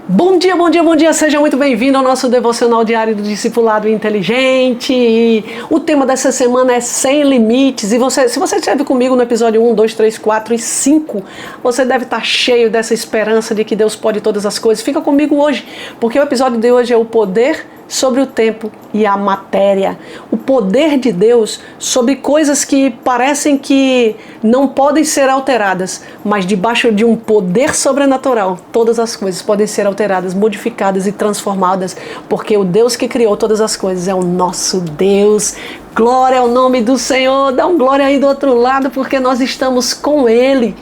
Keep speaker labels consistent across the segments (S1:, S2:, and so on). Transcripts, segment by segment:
S1: Bom dia, bom dia, bom dia, seja muito bem-vindo ao nosso devocional diário do Discipulado Inteligente. O tema dessa semana é Sem Limites e se você esteve comigo no episódio 1, 2, 3, 4 e 5, você deve estar cheio dessa esperança de que Deus pode todas as coisas. Fica comigo hoje, porque o episódio de hoje é o poder sobre o tempo e a matéria. O poder de Deus sobre coisas que parecem que não podem ser alteradas, mas debaixo de um poder sobrenatural, todas as coisas podem ser alteradas, modificadas e transformadas, porque o Deus que criou todas as coisas é o nosso Deus. Glória ao nome do Senhor. Dá um glória aí do outro lado, porque nós estamos com Ele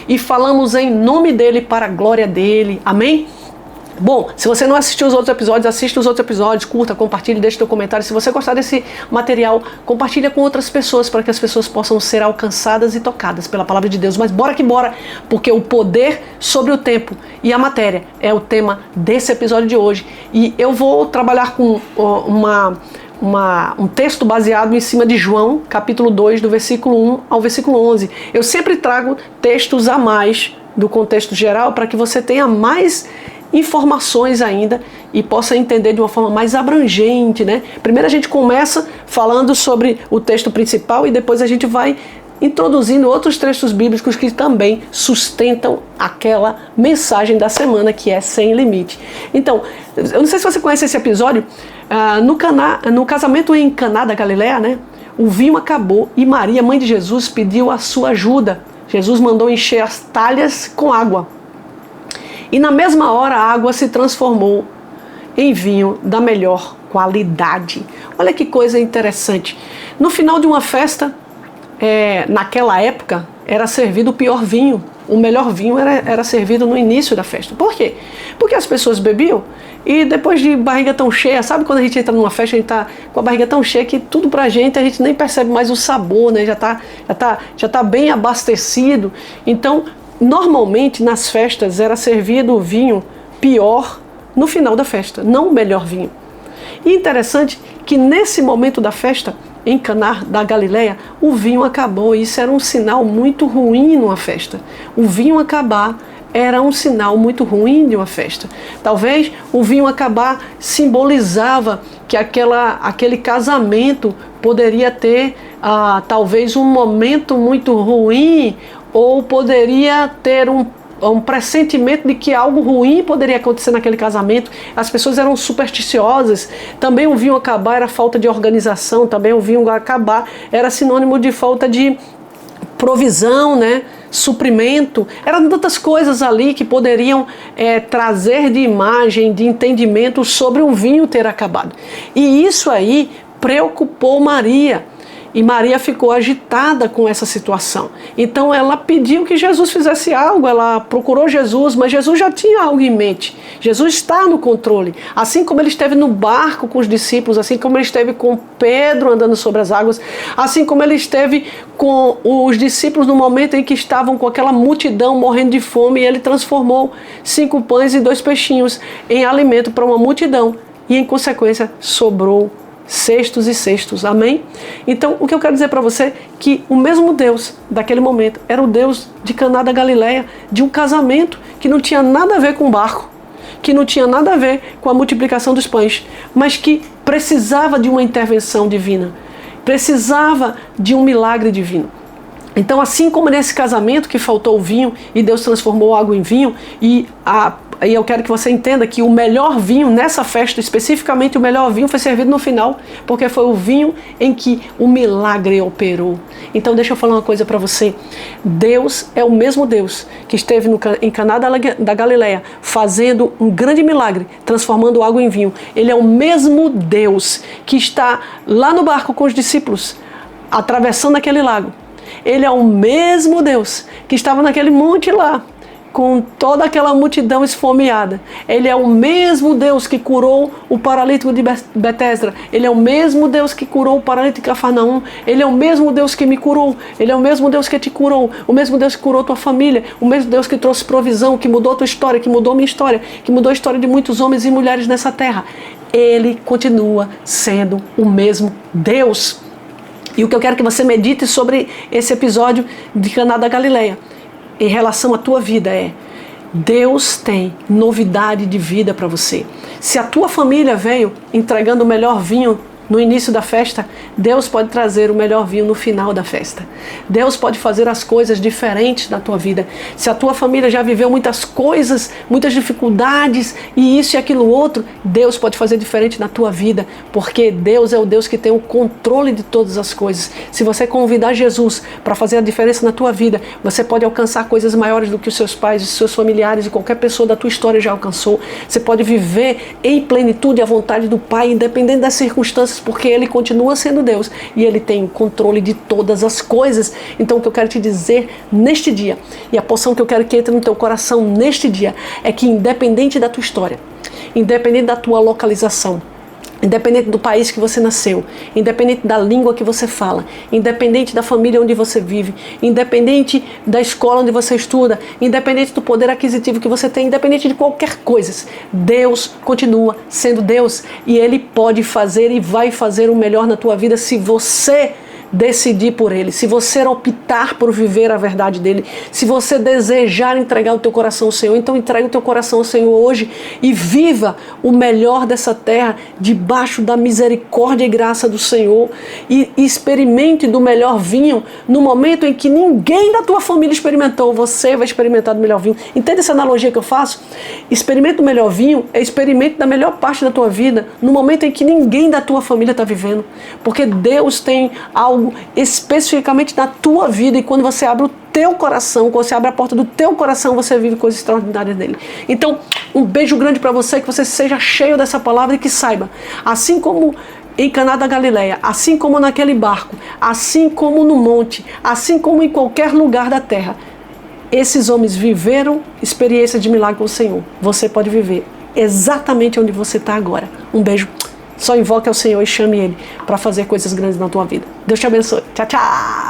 S1: e falamos em nome dEle para a glória dEle. Amém? Bom, se você não assistiu os outros episódios, assista os outros episódios, curta, compartilhe, deixe seu comentário. Se você gostar desse material, compartilha com outras pessoas para que as pessoas possam ser alcançadas e tocadas pela palavra de Deus. Mas bora que bora, porque o poder sobre o tempo e a matéria é o tema desse episódio de hoje. E eu vou trabalhar com um texto baseado em cima de João, capítulo 2, do versículo 1 ao versículo 11. Eu sempre trago textos a mais do contexto geral para que você tenha mais informações ainda e possa entender de uma forma mais abrangente, né? Primeiro a gente começa falando sobre o texto principal e depois a gente vai introduzindo outros textos bíblicos que também sustentam aquela mensagem da semana que é sem limite. Então, eu não sei se você conhece esse episódio, no casamento em Caná da Galileia, né? O vinho acabou e Maria, mãe de Jesus, pediu a sua ajuda. Jesus mandou encher as talhas com água. E na mesma hora a água se transformou em vinho da melhor qualidade. Olha que coisa interessante. No final de uma festa, naquela época, era servido o pior vinho. O melhor vinho era servido no início da festa. Por quê? Porque as pessoas bebiam e depois de barriga tão cheia, sabe quando a gente entra numa festa, a gente tá com a barriga tão cheia que tudo pra gente, a gente nem percebe mais o sabor, né? Já tá bem abastecido. Então, normalmente nas festas era servido o vinho pior no final da festa, não o melhor vinho. E interessante que nesse momento da festa, em Caná da Galileia, o vinho acabou e isso era um sinal muito ruim numa festa. O vinho acabar era um sinal muito ruim de uma festa. Talvez o vinho acabar simbolizava que aquele casamento poderia ter talvez um momento muito ruim, ou poderia ter um pressentimento de que algo ruim poderia acontecer naquele casamento. As pessoas eram supersticiosas. Também o vinho acabar era falta de organização. Também o vinho acabar era sinônimo de falta de provisão, né? Suprimento. Eram tantas coisas ali que poderiam trazer de imagem, de entendimento sobre o vinho ter acabado. E isso aí preocupou Maria. E Maria ficou agitada com essa situação. Então ela pediu que Jesus fizesse algo, ela procurou Jesus, mas Jesus já tinha algo em mente. Jesus está no controle. Assim como ele esteve no barco com os discípulos, assim como ele esteve com Pedro andando sobre as águas, assim como ele esteve com os discípulos no momento em que estavam com aquela multidão morrendo de fome, e ele transformou 5 pães e 2 peixinhos em alimento para uma multidão. E em consequência sobrou cestos e cestos, amém? Então, o que eu quero dizer para você é que o mesmo Deus daquele momento era o Deus de Caná da Galileia, de um casamento que não tinha nada a ver com o barco, que não tinha nada a ver com a multiplicação dos pães, mas que precisava de uma intervenção divina, precisava de um milagre divino. Então, assim como nesse casamento que faltou o vinho e Deus transformou a água em vinho, e eu quero que você entenda que o melhor vinho nessa festa, especificamente o melhor vinho, foi servido no final, porque foi o vinho em que o milagre operou. Então deixa eu falar uma coisa para você. Deus é o mesmo Deus que esteve em Caná da Galileia fazendo um grande milagre, transformando água em vinho. Ele é o mesmo Deus que está lá no barco com os discípulos, atravessando aquele lago. Ele é o mesmo Deus que estava naquele monte lá, com toda aquela multidão esfomeada. Ele é o mesmo Deus que curou o paralítico de Betesda. Ele é o mesmo Deus que curou o paralítico de Cafarnaum. Ele é o mesmo Deus que me curou. Ele é o mesmo Deus que te curou. O mesmo Deus que curou tua família. O mesmo Deus que trouxe provisão, que mudou tua história, que mudou minha história, que mudou a história de muitos homens e mulheres nessa terra. Ele continua sendo o mesmo Deus. E o que eu quero que você medite sobre esse episódio de Caná da Galileia, em relação à tua vida, Deus tem novidade de vida para você. Se a tua família veio entregando o melhor vinho no início da festa, Deus pode trazer o melhor vinho no final da festa. Deus pode fazer as coisas diferentes na tua vida. Se a tua família já viveu muitas coisas, muitas dificuldades e isso e aquilo outro, Deus pode fazer diferente na tua vida, porque Deus é o Deus que tem o controle de todas as coisas. Se você convidar Jesus para fazer a diferença na tua vida, você pode alcançar coisas maiores do que os seus pais, os seus familiares e qualquer pessoa da tua história já alcançou. Você pode viver em plenitude a vontade do Pai, independente das circunstâncias, porque Ele continua sendo Deus e Ele tem o controle de todas as coisas. Então o que eu quero te dizer neste dia, e a porção que eu quero que entre no teu coração neste dia, é que independente da tua história, independente da tua localização, independente do país que você nasceu, independente da língua que você fala, independente da família onde você vive, independente da escola onde você estuda, independente do poder aquisitivo que você tem, independente de qualquer coisa, Deus continua sendo Deus e Ele pode fazer e vai fazer o melhor na tua vida se você decidir por Ele, se você optar por viver a verdade dEle, se você desejar entregar o teu coração ao Senhor, então entregue o teu coração ao Senhor hoje e viva o melhor dessa terra debaixo da misericórdia e graça do Senhor e experimente do melhor vinho no momento em que ninguém da tua família experimentou, você vai experimentar do melhor vinho. Entende essa analogia que eu faço? Experimento do melhor vinho é experimento da melhor parte da tua vida no momento em que ninguém da tua família está vivendo, porque Deus tem algo especificamente na tua vida e quando você abre o teu coração, quando você abre a porta do teu coração, você vive coisas extraordinárias dele. Então, um beijo grande para você, que você seja cheio dessa palavra e que saiba, assim como em Caná da Galileia, assim como naquele barco, assim como no monte, assim como em qualquer lugar da terra, esses homens viveram experiência de milagre com o Senhor. Você pode viver exatamente onde você está agora. Um beijo. Só invoque ao Senhor e chame Ele para fazer coisas grandes na tua vida. Deus te abençoe. Tchau, tchau!